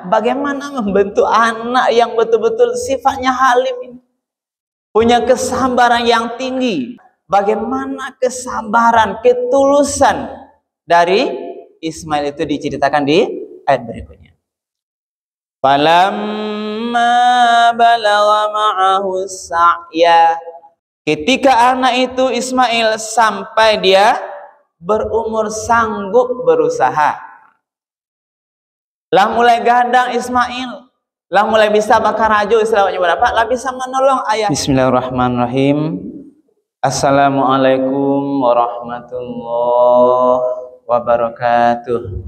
bagaimana membentuk anak yang betul-betul sifatnya halim ini, punya kesabaran yang tinggi. Bagaimana kesabaran, ketulusan dari Ismail itu diceritakan di ayat berikutnya. Falamma balagha ma'ahu sa'ya, ketika anak itu Ismail sampai dia berumur sanggup berusaha, lah mulai gadang Ismail, lah mulai bisa bakar rajo, istilahnya berapa, lah bisa menolong ayah. Bismillahirrahmanirrahim. Assalamualaikum warahmatullahi wabarakatuh.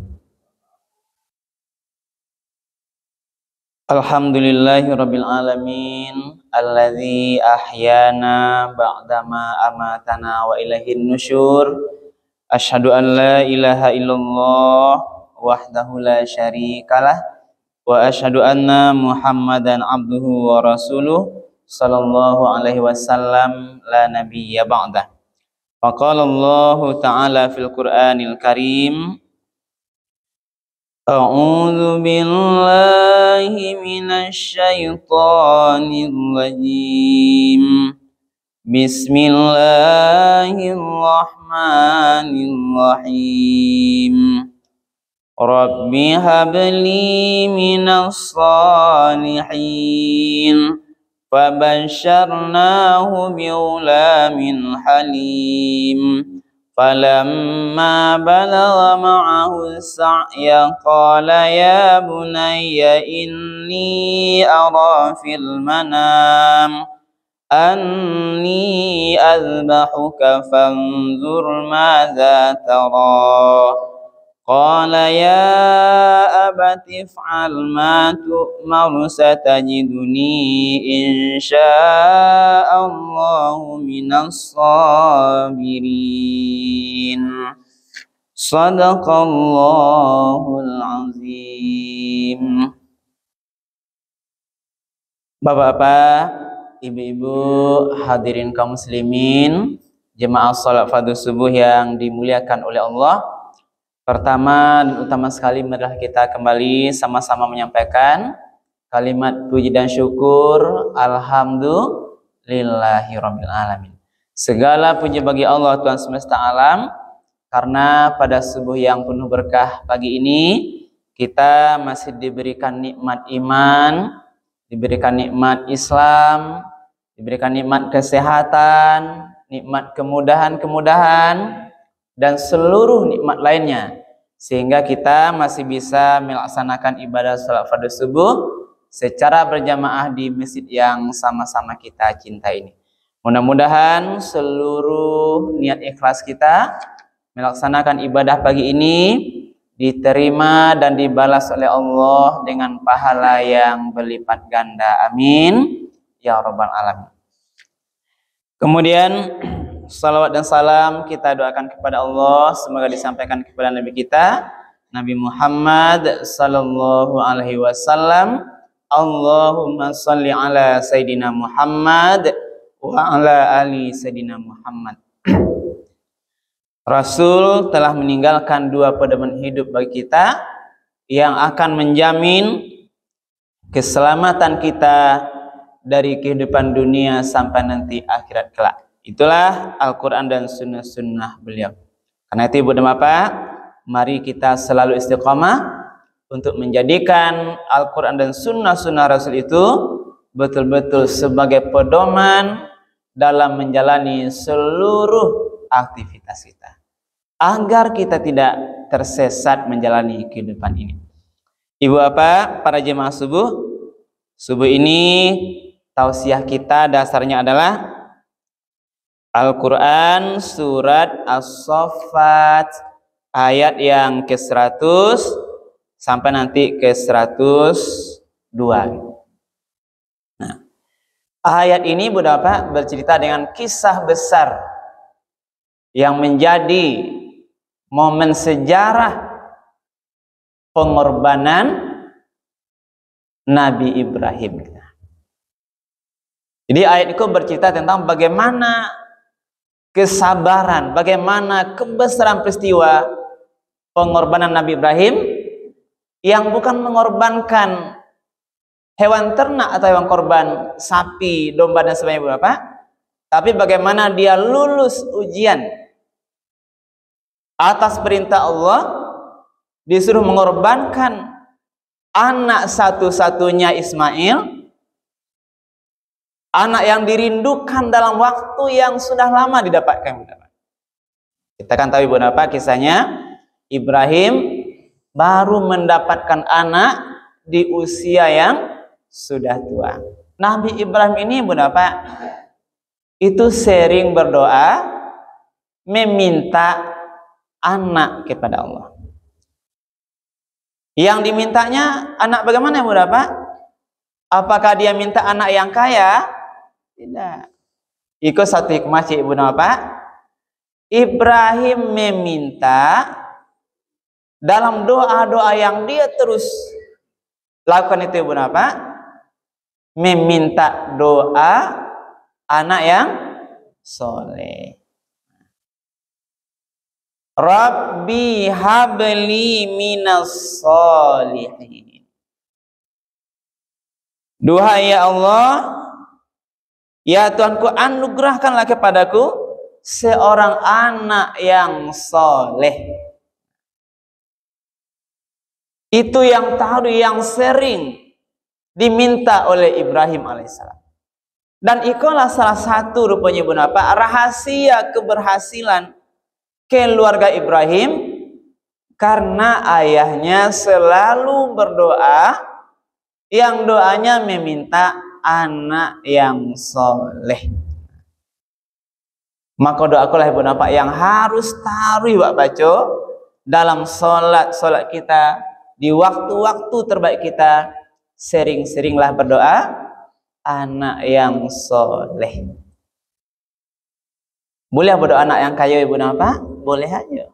Alhamdulillahirabbil alamin alladzi ahyana ba'dama amatana wa ilaihin nusyur. Asyhadu an la ilaha illallah wahdahu la syarikalah wa asyhadu anna Muhammadan abduhu wa rasuluh sallallahu alaihi wasallam la nabiyya ba'dah. Faqala Allah ta'ala fil Qur'anil Karim, A'udzu billahi minasy syaithanir rajim. Bismillahirrahmanirrahim. Rabbi habli minas salihin. Fabasyarnahu bighulamin halim. Falamma balagha ma'ahu sa'ya qala ya bunayya inni ara fil manam anni azbahuka fanzur madza tara. Qala ya abati if'al ma tu'maru satajiduni insya'allahu minas sabirin. Sadaqallahul azim. Bapak-bapak, ibu-ibu, hadirin kaum muslimin, jemaah salat fardhu subuh yang dimuliakan oleh Allah. Pertama dan utama sekali adalah kita kembali sama-sama menyampaikan kalimat puji dan syukur alhamdulillahirabbil alamin. Segala puji bagi Allah Tuhan semesta alam, karena pada subuh yang penuh berkah pagi ini kita masih diberikan nikmat iman, diberikan nikmat Islam, diberikan nikmat kesehatan, nikmat kemudahan-kemudahan dan seluruh nikmat lainnya, sehingga kita masih bisa melaksanakan ibadah salat fardhu subuh secara berjamaah di masjid yang sama-sama kita cintai ini. Mudah-mudahan seluruh niat ikhlas kita melaksanakan ibadah pagi ini diterima dan dibalas oleh Allah dengan pahala yang berlipat ganda. Amin ya rabbal alamin. Kemudian salawat dan salam kita doakan kepada Allah, semoga disampaikan kepada Nabi kita Nabi Muhammad sallallahu alaihi wasallam. Allahumma shalli ala Sayyidina Muhammad wa ala ali Sayyidina Muhammad. Rasul telah meninggalkan dua pedoman hidup bagi kita yang akan menjamin keselamatan kita dari kehidupan dunia sampai nanti akhirat kelak. Itulah Al-Quran dan sunnah-sunnah beliau. Karena itu ibu dan bapak, mari kita selalu istiqamah untuk menjadikan Al-Quran dan sunnah-sunnah Rasul itu betul-betul sebagai pedoman dalam menjalani seluruh aktivitas kita, agar kita tidak tersesat menjalani kehidupan ini. Ibu bapak, para jemaah subuh ini tausiah kita dasarnya adalah Al-Quran surat As-Saffat ayat yang ke-100 sampai nanti ke-102. Nah, ayat ini Bapak bercerita dengan kisah besar yang menjadi momen sejarah pengorbanan Nabi Ibrahim. Jadi ayat itu bercerita tentang bagaimana kesabaran, bagaimana kebesaran peristiwa pengorbanan Nabi Ibrahim yang bukan mengorbankan hewan ternak atau hewan korban, sapi, domba dan sebagainya Bapak, tapi bagaimana dia lulus ujian atas perintah Allah, disuruh mengorbankan anak satu-satunya Ismail, anak yang dirindukan dalam waktu yang sudah lama didapatkan. Kita kan tahu Bapak kisahnya, Ibrahim baru mendapatkan anak di usia yang sudah tua. Nabi Ibrahim ini Bapak itu sering berdoa meminta anak kepada Allah. Yang dimintanya anak bagaimana Bapak? Apakah dia minta anak yang kaya? Tidak. Ikut satu hikmah Ibu Bapak. Ibrahim meminta dalam doa-doa yang dia terus lakukan itu Ibu Bapak, meminta doa anak yang soleh. Rabbi habli minas solihin. Duhai ya Allah, ya Tuhanku, anugerahkanlah kepadaku seorang anak yang soleh. Itu yang tahu, yang sering diminta oleh Ibrahim alaihissalam. Dan itulah salah satu rupanya Bapak rahasia keberhasilan keluarga Ibrahim, karena ayahnya selalu berdoa yang doanya meminta anak yang soleh. Maka doakulah Ibu Bapak yang harus taruh Pak Baco dalam solat kita, di waktu-waktu terbaik kita, sering-seringlah berdoa anak yang soleh. Boleh berdoa anak yang kaya Ibu Bapak? Boleh aja.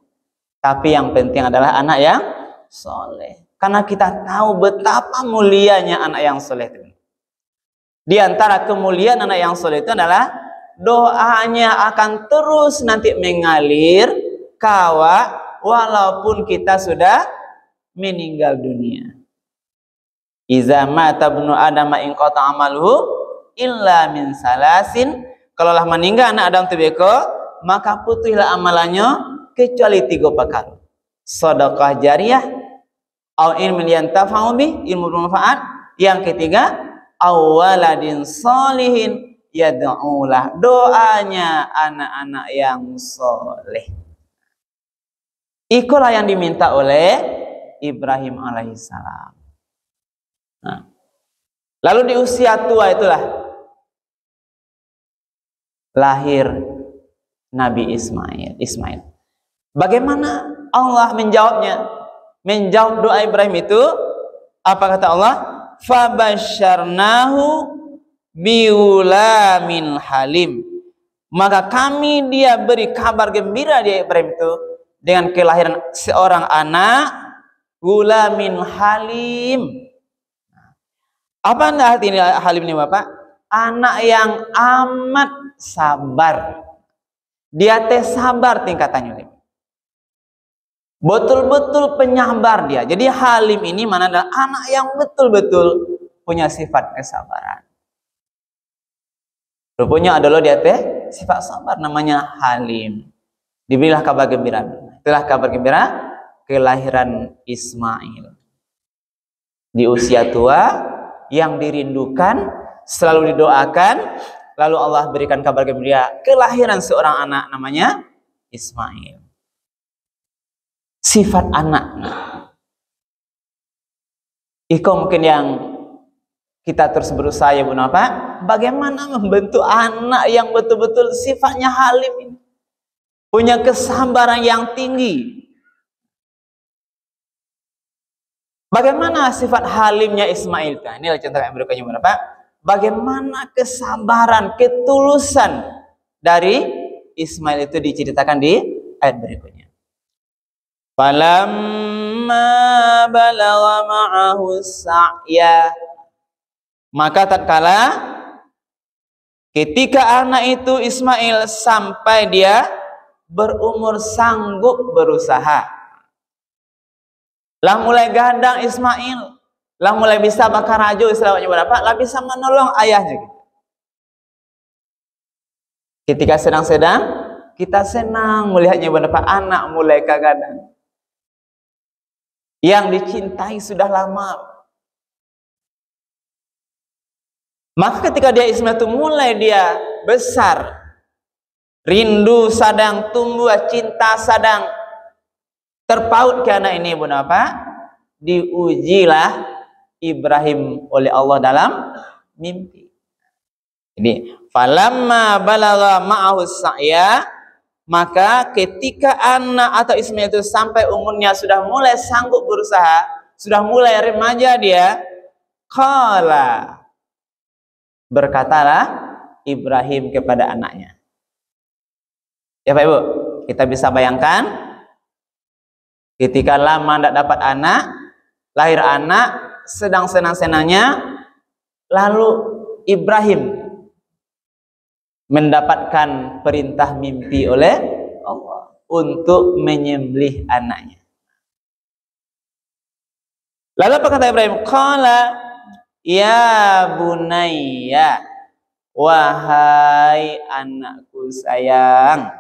Tapi yang penting adalah anak yang soleh. Karena kita tahu betapa mulianya anak yang soleh itu. Di antara kemuliaan anak yang soleh itu adalah doanya akan terus nanti mengalir walaupun kita sudah meninggal dunia. Iza mata ibnu Adam in qata amaluhu illa min salasin. Kalaulah meninggal anak Adam tebeko, maka putuslah amalannya kecuali 3 perkara. Sedekah jariyah, au ilmin yantafa'u bih, ilmu bermanfaat. Yang ketiga, awaladin solihin yad'ulah, doanya anak-anak yang soleh. Itulah yang diminta oleh Ibrahim alaihissalam. Nah, lalu di usia tua itulah lahir Nabi Ismail. Bagaimana Allah menjawabnya? Menjawab doa Ibrahim itu, apa kata Allah? Fabasyarnahu biulamin halim. Maka kami dia beri kabar gembira dia Ibrahim itu dengan kelahiran seorang anak gulamin halim. Apa artinya halim ini Bapak? Anak yang amat sabar. Dia teh sabar tingkatannya. Betul-betul penyabar dia. Jadi halim ini mana adalah anak yang betul-betul punya sifat kesabaran. Rupanya adalah dia teh sifat sabar, namanya halim. Diberilah kabar gembira. Itulah kabar gembira kelahiran Ismail. Di usia tua yang dirindukan, selalu didoakan, lalu Allah berikan kabar gembira kelahiran seorang anak namanya Ismail. Sifat anak. Iko mungkin yang kita terus berusaha ya Bunda Pak, bagaimana membentuk anak yang betul-betul sifatnya halim ini, punya kesabaran yang tinggi. Bagaimana sifat halimnya Ismail? Nah, ini contoh yang berikutnya Bunda Pak. Bagaimana kesabaran, ketulusan dari Ismail itu diceritakan di ayat berikutnya. Falamma balagha ma'ahu sa'ya, maka tatkala ketika anak itu Ismail sampai dia berumur sanggup berusaha. Lah mulai gandang Ismail, lah mulai bisa bakar rajo istilahnya berapa, lah bisa menolong ayahnya. Ketika sedang-sedang, kita senang melihatnya berapa anak mulai kagadang. Yang dicintai sudah lama. Maka ketika dia Ismail itu mulai dia besar, rindu sadang tumbuh, cinta sadang terpaut ke anak ini pun apa? Diujilah Ibrahim oleh Allah dalam mimpi. Jadi, falamma balagha ma'ahu sa'ya, maka ketika anak atau Ismail itu sampai umurnya sudah mulai sanggup berusaha, sudah mulai remaja dia, qala, berkatalah Ibrahim kepada anaknya. Ya Pak Ibu, kita bisa bayangkan ketika lama tidak dapat anak, lahir anak, sedang senang-senangnya, lalu Ibrahim mendapatkan perintah mimpi oleh Allah untuk menyembelih anaknya. Lalu apa kata Ibrahim? Qala ya bunayya, wahai anakku sayang.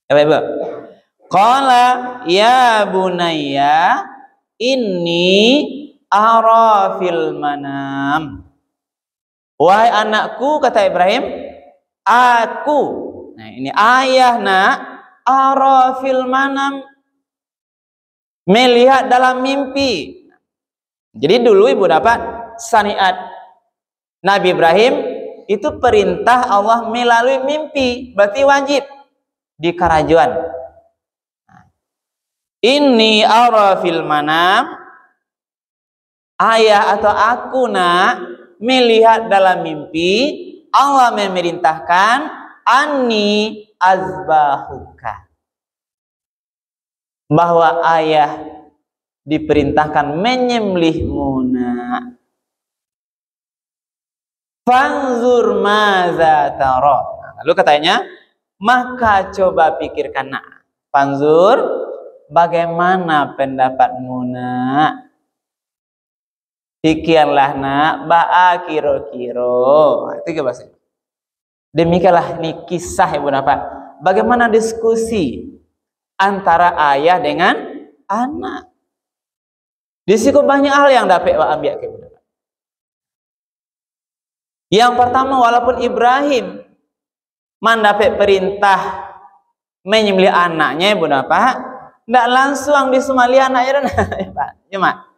Ya Ibu. Qala ya bunayya inni ara fil manam. Wahai anakku, kata Ibrahim, aku, nah ini ayah nak, ara fil manam, melihat dalam mimpi. Jadi dulu ibu dapat syariat Nabi Ibrahim itu perintah Allah melalui mimpi, berarti wajib di kerajuan. Inni ara fil manam, ayah atau aku nak melihat dalam mimpi, Allah memerintahkan anni azbahuka, bahwa ayah diperintahkan menyembelihmu nak. Fanzur maza tara. Lalu katanya, maka coba pikirkan nak. Fanzur, bagaimana pendapatmu nak? Pikirlah nak, ba'a kiro-kiro. Itu bahasa. Demikianlah ini kisah ibu bapak. Bagaimana diskusi antara ayah dengan anak. Di situ banyak hal yang dapat ambil ke ibu bapak. Yang pertama, walaupun Ibrahim mendapat perintah menyembelih anaknya ibu bapak, tidak langsung disembelih anaknya dan cuma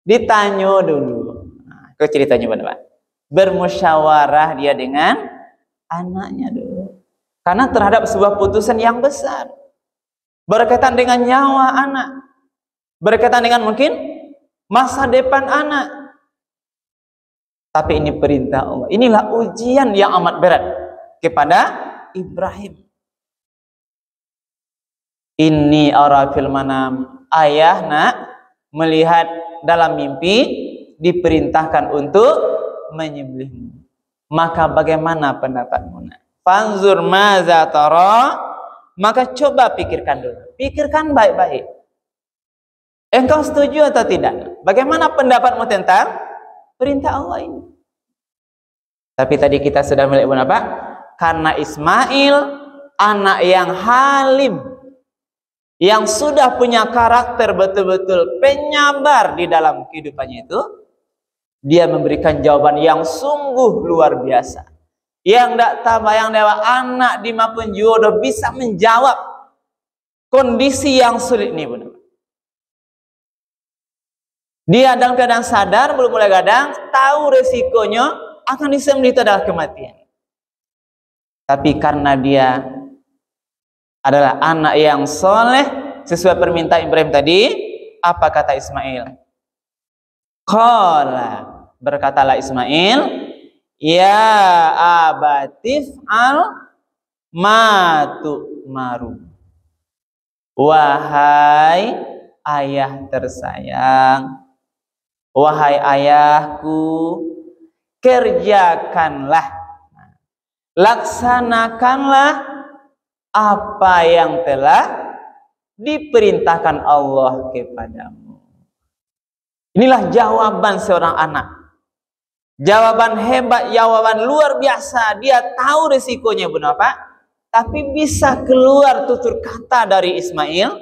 ditanya dulu. Nah, kau ceritanya pada Pak. Bermusyawarah dia dengan anaknya dulu. Karena terhadap sebuah putusan yang besar. Berkaitan dengan nyawa anak. Berkaitan dengan mungkin masa depan anak. Tapi ini perintah Allah. Inilah ujian yang amat berat kepada Ibrahim. Inni ara fil manam, ayah nak melihat dalam mimpi diperintahkan untuk menyembelihmu. Maka bagaimana pendapatmu nak? Fanzur maza tara, maka coba pikirkan dulu. Pikirkan baik-baik. Engkau setuju atau tidak? Bagaimana pendapatmu tentang perintah Allah ini? Tapi tadi kita sudah melihat apa? Karena Ismail anak yang halim, yang sudah punya karakter betul-betul penyabar di dalam kehidupannya itu, dia memberikan jawaban yang sungguh luar biasa. Yang tidak tabayang dewa anak di maupun jodoh bisa menjawab kondisi yang sulit ini, benar. Dia dalam keadaan sadar, belum mulai gadang, tahu resikonya akan disembelih itu adalah kematian. Tapi karena dia adalah anak yang soleh sesuai permintaan Ibrahim tadi, apa kata Ismail? Qala, berkatalah Ismail, ya abatif al matu maru. Wahai ayah tersayang, wahai ayahku, kerjakanlah, laksanakanlah apa yang telah diperintahkan Allah kepadamu. Inilah jawaban seorang anak. Jawaban hebat, jawaban luar biasa. Dia tahu risikonya benar Pak, tapi bisa keluar tutur kata dari Ismail.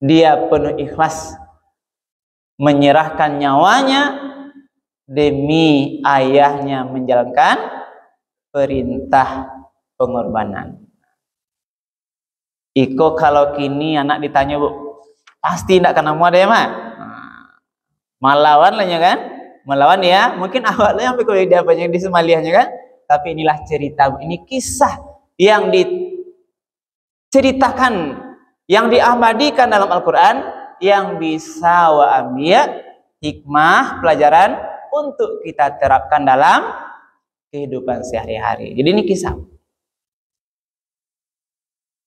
Dia penuh ikhlas menyerahkan nyawanya demi ayahnya menjalankan perintah pengorbanan. Iko kalau kini anak ditanya Bu, pasti tidak kena muat ya Mak. Melawan lah ya kan, melawan ya. Mungkin awalnya sampai kalau dia banyak di Somalianya kan. Tapi inilah cerita, ini kisah yang diceritakan, yang diabadikan dalam Al-Quran, yang bisa wa ambil hikmah pelajaran untuk kita terapkan dalam kehidupan sehari-hari. Jadi ini kisah.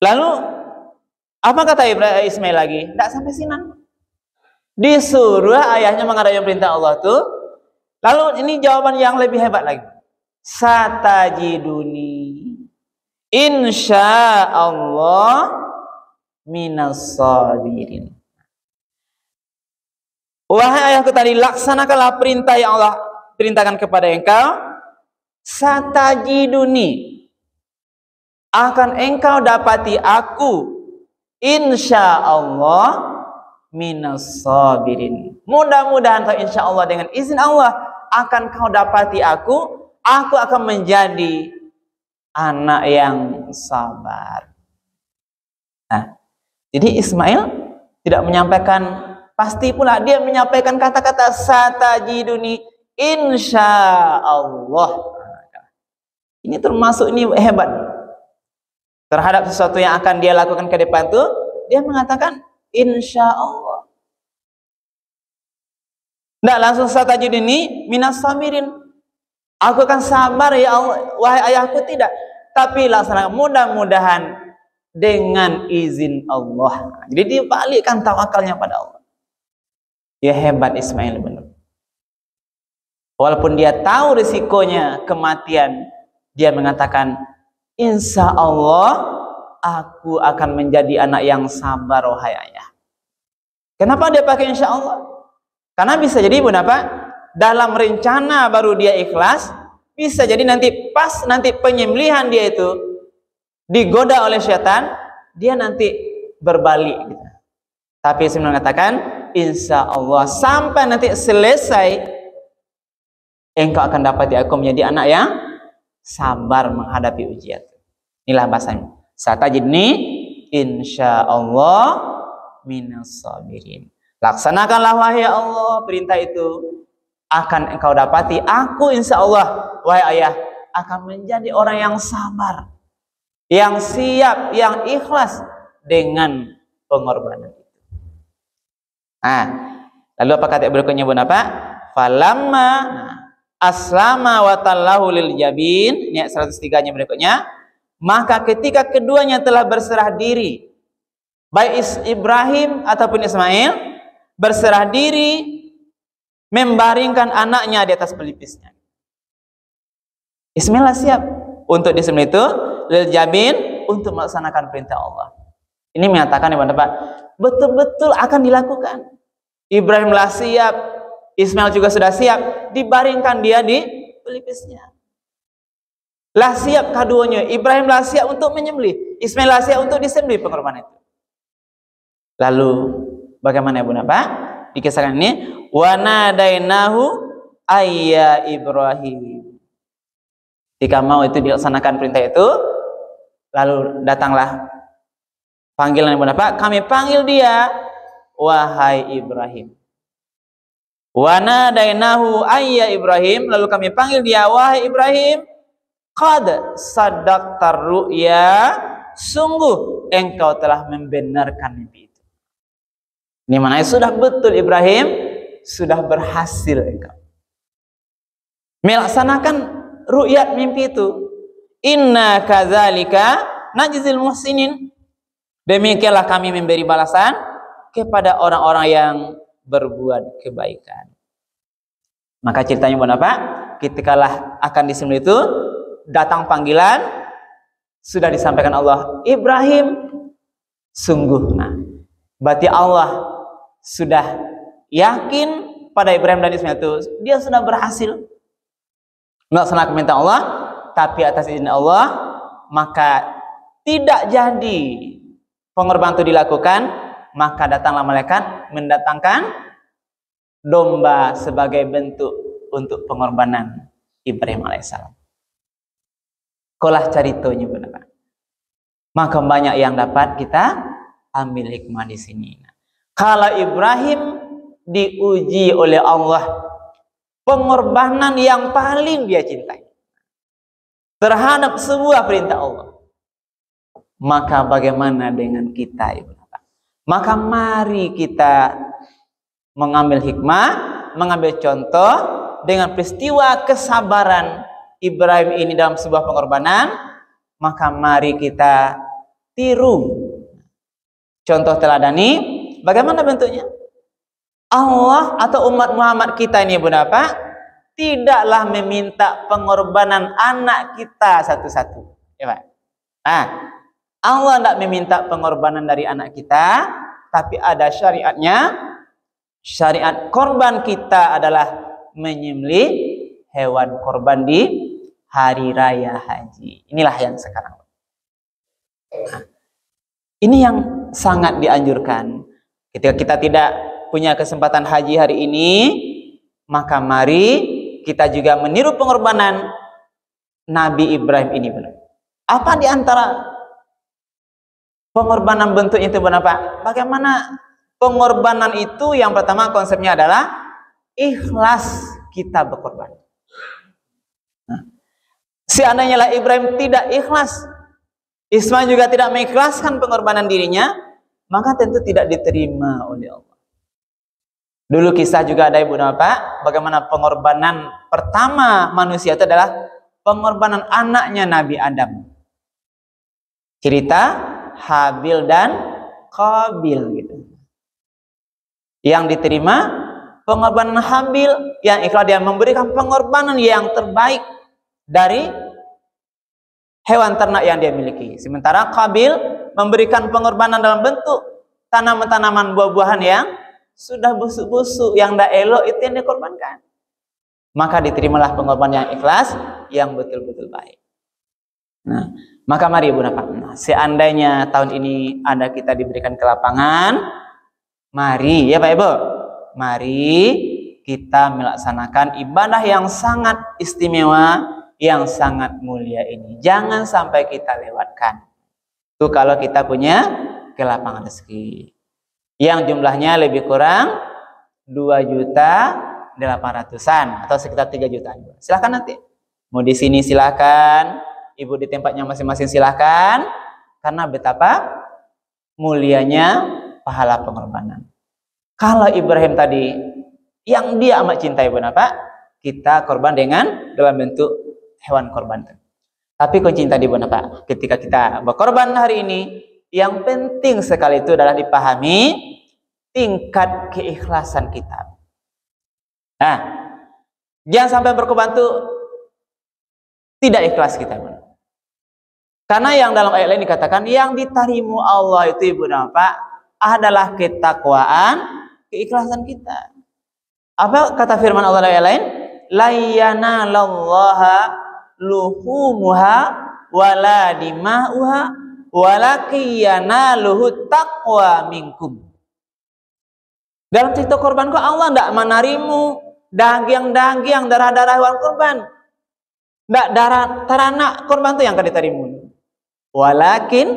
Lalu apa kata Ismail lagi? Tidak sampai sini. Disuruh ayahnya mengadakan perintah Allah tuh. Lalu ini jawaban yang lebih hebat lagi. Satajiduni insya Allah minas sabirin. Wahai ayahku tadi, laksanakanlah perintah yang Allah perintahkan kepada engkau. Satajiduni, akan engkau dapati aku insya Allah minas sabirin. Mudah-mudahan atau insya Allah dengan izin Allah akan kau dapati aku akan menjadi anak yang sabar. Nah, jadi Ismail tidak menyampaikan pasti pula, dia menyampaikan kata-kata satajiduni insya Allah. Ini termasuk, ini hebat terhadap sesuatu yang akan dia lakukan ke depan tuh, dia mengatakan insya Allah. Tidak langsung satajiduni minas sabirin. Aku akan sabar ya Allah, wahai ayahku, tidak. Tapi laksanakan, mudah-mudahan dengan izin Allah. Jadi dibalikkan tawakalnya pada Allah. Ya hebat Ismail benar. Walaupun dia tahu risikonya kematian, dia mengatakan insya Allah aku akan menjadi anak yang sabar wahai ayah. Kenapa dia pakai insya Allah? Karena bisa jadi Pak, dalam rencana baru dia ikhlas, bisa jadi nanti pas nanti penyembelihan dia itu digoda oleh syaitan, dia nanti berbalik gitu. Tapi saya mengatakan insya Allah sampai nanti selesai engkau akan dapat aku menjadi anak yang sabar menghadapi ujian. Inilah bahasanya. Satajidni insya Allah minas sabirin. Laksanakanlah wahai Allah perintah itu, akan engkau dapati aku insya Allah wahai ayah akan menjadi orang yang sabar, yang siap, yang ikhlas dengan pengorbanan itu. Nah, lalu apa kata berikutnya Pak? Falamma aslama wa tallahu lil jabin, ini 103-nya berikutnya. Maka ketika keduanya telah berserah diri, baik Ibrahim ataupun Ismail berserah diri membaringkan anaknya di atas pelipisnya. Ismail siap untuk disembelih itu, lil jabin, untuk melaksanakan perintah Allah. Ini menyatakan ya Pak, betul-betul akan dilakukan. Ibrahim siap, Ismail juga sudah siap, dibaringkan dia di pelipisnya. Siap keduanya, Ibrahim siap untuk menyembelih, Ismail siap untuk disembelih pengorbanan itu. Lalu bagaimana ya Pak? Dikisahkan ini, wa nadainahu ayya Ibrahim. Jika mau itu dilaksanakan perintah itu, lalu datanglah panggilan Ibunda Pak, kami panggil dia wahai Ibrahim. Wa nadainahu ayya Ibrahim, lalu kami panggil dia wahai Ibrahim, qad saddaqtar ru'ya, sungguh engkau telah membenarkan mimpi itu. Ini mana sudah betul Ibrahim, sudah berhasil engkau melaksanakan ru'yat mimpi itu. Inna kadzalika najzil muhsinin, demikianlah kami memberi balasan kepada orang-orang yang berbuat kebaikan. Maka ceritanya Pak, ketikalah akan disembelih itu, datang panggilan, sudah disampaikan Allah, Ibrahim Sungguh, nah, berarti Allah sudah yakin pada Ibrahim dan Ismail itu dia sudah berhasil melaksanakan perintah Allah, tapi atas izin Allah maka tidak jadi pengorbanan itu dilakukan, maka datanglah malaikat mendatangkan domba sebagai bentuk untuk pengorbanan Ibrahim alaihissalam. Kolah caritonya benar. Maka banyak yang dapat kita ambil hikmah di sini. Kalau Ibrahim diuji oleh Allah pengorbanan yang paling dia cintai terhadap sebuah perintah Allah, maka bagaimana dengan kita, Ibu Bapak? Maka mari kita mengambil hikmah, mengambil contoh dengan peristiwa kesabaran Ibrahim ini dalam sebuah pengorbanan, maka mari kita tiru contoh teladani. Bagaimana bentuknya? Allah atau umat Muhammad kita ini, Bunda Pak, tidaklah meminta pengorbanan anak kita satu-satu, ya Pak. Nah, Allah tidak meminta pengorbanan dari anak kita, tapi ada syariatnya. Syariat korban kita adalah menyembelih hewan korban di hari raya haji. Inilah yang sekarang. Nah, ini yang sangat dianjurkan. Ketika kita tidak punya kesempatan haji hari ini, maka mari kita juga meniru pengorbanan Nabi Ibrahim ini, benar. Apa di antara pengorbanan bentuk itu, benar Pak? Bagaimana pengorbanan itu? Yang pertama konsepnya adalah ikhlas kita berkorban. Nah, seandainya lah Ibrahim tidak ikhlas, Ismail juga tidak mengikhlaskan pengorbanan dirinya, maka tentu tidak diterima oleh Allah. Dulu kisah juga ada, Ibu Bapak, bagaimana pengorbanan pertama manusia itu adalah pengorbanan anaknya Nabi Adam. Cerita Habil dan Qabil gitu. Yang diterima pengorbanan Habil yang ikhlas, dia memberikan pengorbanan yang terbaik dari hewan ternak yang dia miliki. Sementara Qabil memberikan pengorbanan dalam bentuk tanaman-tanaman buah-buahan yang sudah busuk-busuk, yang tidak elok, itu yang dikorbankan. Maka diterimalah pengorbanan yang ikhlas, yang betul-betul baik. Nah, maka mari Ibu Bapak, seandainya tahun ini ada kita diberikan ke lapangan, mari ya Pak Ibu, mari kita melaksanakan ibadah yang sangat istimewa, yang sangat mulia ini. Jangan sampai kita lewatkan. Itu kalau kita punya ke lapangan rezeki yang jumlahnya lebih kurang 2.800.000-an atau sekitar 3 jutaan. Silahkan nanti mau di sini silahkan, Ibu di tempatnya masing-masing silahkan, karena betapa mulianya pahala pengorbanan. Kalau Ibrahim tadi yang dia amat cintai, benar Pak, kita korban dengan dalam bentuk hewan korban. Tapi kunci tadi, benar Pak, ketika kita berkorban hari ini, yang penting sekali itu adalah dipahami tingkat keikhlasan kita. Nah, jangan sampai berkorban itu tidak ikhlas kita, benar. Karena yang dalam ayat lain dikatakan yang diterima Allah itu, Ibu Bapak, adalah ketakwaan, keikhlasan kita. Apa kata firman Allah dalam ayat lain? La yanalallaha luhumuha wala dima'uha walakiyana luhut taqwa minkum. Dalam cerita korban kok Allah tidak menarimu daging-daging, darah-darah hewan korban. Tidak darah ternak korban itu yang akan diterima. Walakin,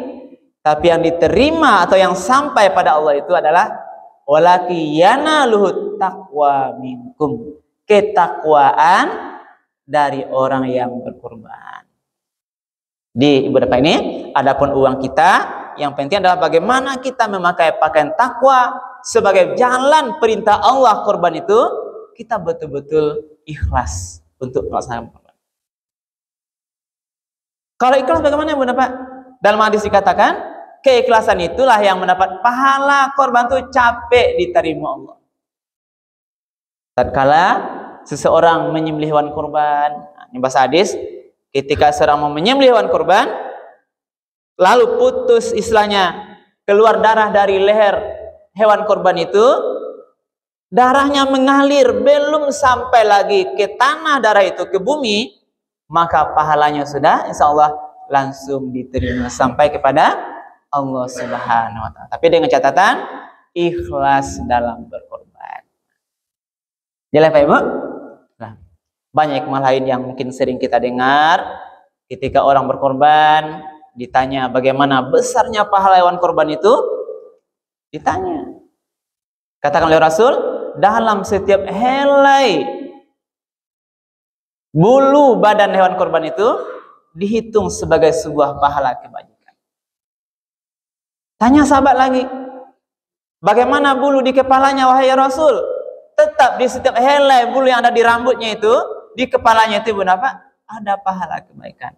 tapi yang diterima atau yang sampai pada Allah itu adalah walakiyana luhut taqwa minkum. Ketakwaan dari orang yang berkorban. Di Ibu Bapak ini, adapun uang kita, yang penting adalah bagaimana kita memakai pakaian takwa sebagai jalan perintah Allah korban itu, kita betul-betul ikhlas untuk melaksanakan korban. Kalau ikhlas bagaimana Ibu Bapak? Dalam hadis dikatakan, keikhlasan itulah yang mendapat pahala korban itu capek diterima Allah. Tatkala seseorang menyembelih hewan korban, ini bahasa hadis, ketika seorang mau menyembelih hewan korban, lalu putus istilahnya keluar darah dari leher hewan korban itu, darahnya mengalir belum sampai lagi ke tanah darah itu, ke bumi, maka pahalanya sudah insya Allah langsung diterima sampai kepada Allah Subhanahu wa Ta'ala. Tapi dengan catatan ikhlas dalam berkorban. Jelas Pak Ibu? Nah, banyak hikmah lain yang mungkin sering kita dengar ketika orang berkorban, ditanya bagaimana besarnya pahala hewan korban itu, ditanya. Katakan oleh Rasul, dalam setiap helai bulu badan hewan korban itu dihitung sebagai sebuah pahala kebajikan. Tanya sahabat lagi, bagaimana bulu di kepalanya wahai Rasul? Tetap di setiap helai bulu yang ada di rambutnya itu, di kepalanya itu apa? Ada pahala kebaikan.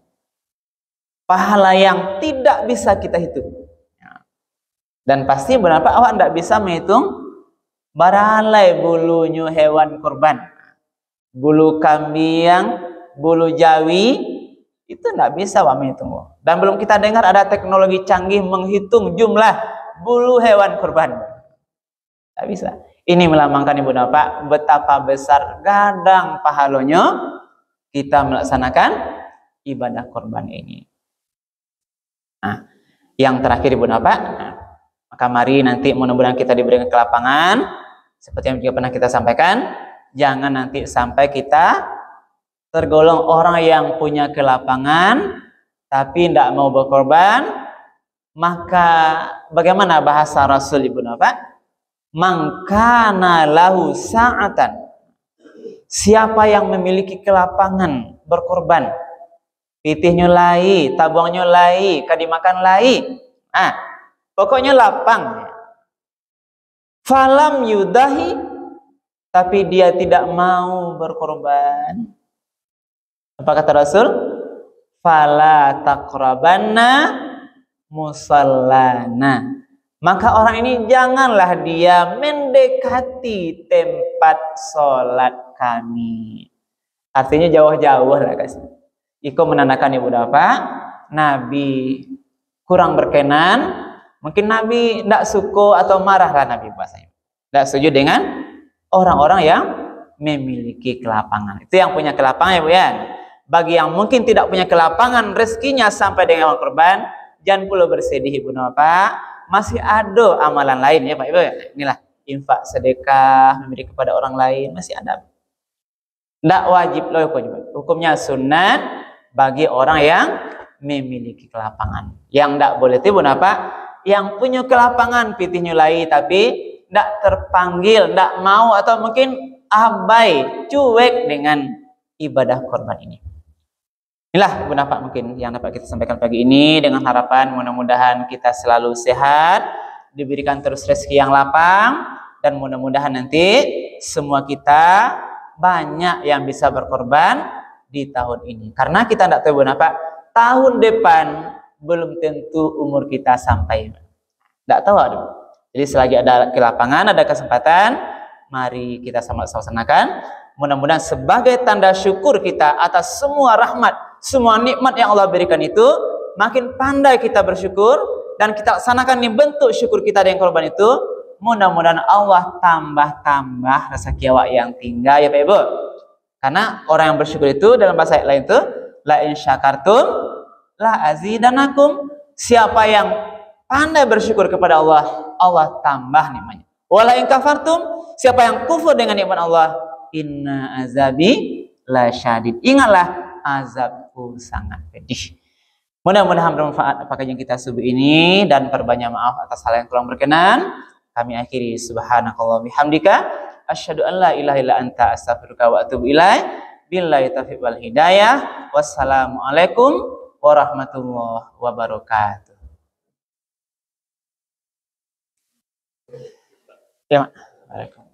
Pahala yang tidak bisa kita hitung. Dan pasti berapa awak tidak bisa menghitung baralai bulunya hewan korban. Bulu kambing, bulu jawi, itu tidak bisa awak menghitung. Dan belum kita dengar ada teknologi canggih menghitung jumlah bulu hewan korban. Tidak bisa. Ini melambangkan Ibu Bapak betapa besar gadang pahalanya kita melaksanakan ibadah korban ini. Nah, yang terakhir Ibu Bapak, maka mari nanti mudah-mudahan kita diberikan kelapangan seperti yang juga pernah kita sampaikan. Jangan nanti sampai kita tergolong orang yang punya kelapangan tapi tidak mau berkorban. Maka bagaimana bahasa Rasul Ibu Bapak? Mangkana lahu sa'atan, siapa yang memiliki kelapangan berkorban, pitihnya lai, tabungnya lai, kadimakan lai, pokoknya lapang. Falam yudahi, tapi dia tidak mau berkorban. Apa kata Rasul? Fala taqrabanna musallana, maka orang ini janganlah dia mendekati tempat sholat kami. Artinya jauh-jauh lah kasih. Iko menandakan Ibu Bapak, Nabi kurang berkenan. Mungkin Nabi tidak suka atau marah lah Nabi bahasanya. Tidak setuju dengan orang-orang yang memiliki kelapangan. Itu yang punya kelapangan ya Bu ya. Bagi yang mungkin tidak punya kelapangan rezekinya sampai dengan korban, jangan perlu bersedih Ibu Bapak. Masih ada amalan lain ya Pak Ibu. Inilah infak, sedekah, memberi kepada orang lain, masih ada. Tidak wajib loh hukumnya sunat bagi orang yang memiliki kelapangan. Yang tidak boleh itu Bapak, yang punya kelapangan pitih nyulai tapi tidak terpanggil, tidak mau atau mungkin abai, cuek dengan ibadah korban ini. Inilah Ibu Bapak mungkin yang dapat kita sampaikan pagi ini, dengan harapan mudah-mudahan kita selalu sehat, diberikan terus rezeki yang lapang, dan mudah-mudahan nanti semua kita banyak yang bisa berkorban di tahun ini. Karena kita tidak tahu Ibu Bapak, tahun depan belum tentu umur kita sampai. Tidak tahu aduh. Jadi selagi ada kelapangan, ada kesempatan, mari kita sama-sama laksanakan. Mudah-mudahan sebagai tanda syukur kita atas semua rahmat, semua nikmat yang Allah berikan itu, makin pandai kita bersyukur dan kita laksanakan nih bentuk syukur kita dengan korban itu. Mudah-mudahan Allah tambah-tambah rezeki awak yang tinggal ya Pak Ibu. Karena orang yang bersyukur itu dalam bahasa lain itu la in syakartum la azidanakum. Siapa yang pandai bersyukur kepada Allah, Allah tambah nikmatnya. Wala in kafartum, siapa yang kufur dengan nikmat Allah, inna azabi la syadid. Ingatlah azabku sangat pedih. Mudah-mudahan bermanfaat apa kajian kita subuh ini, dan perbanyak maaf atas hal yang kurang berkenan. Kami akhiri subhanakallah bihamdika asyhadu an la ilaha illa anta astaghfiruka wa atubu ilaik. Billahi taufiq wal hidayah. Wassalamualaikum warahmatullahi wabarakatuh. Ya, Mak. Waalaikumsalam.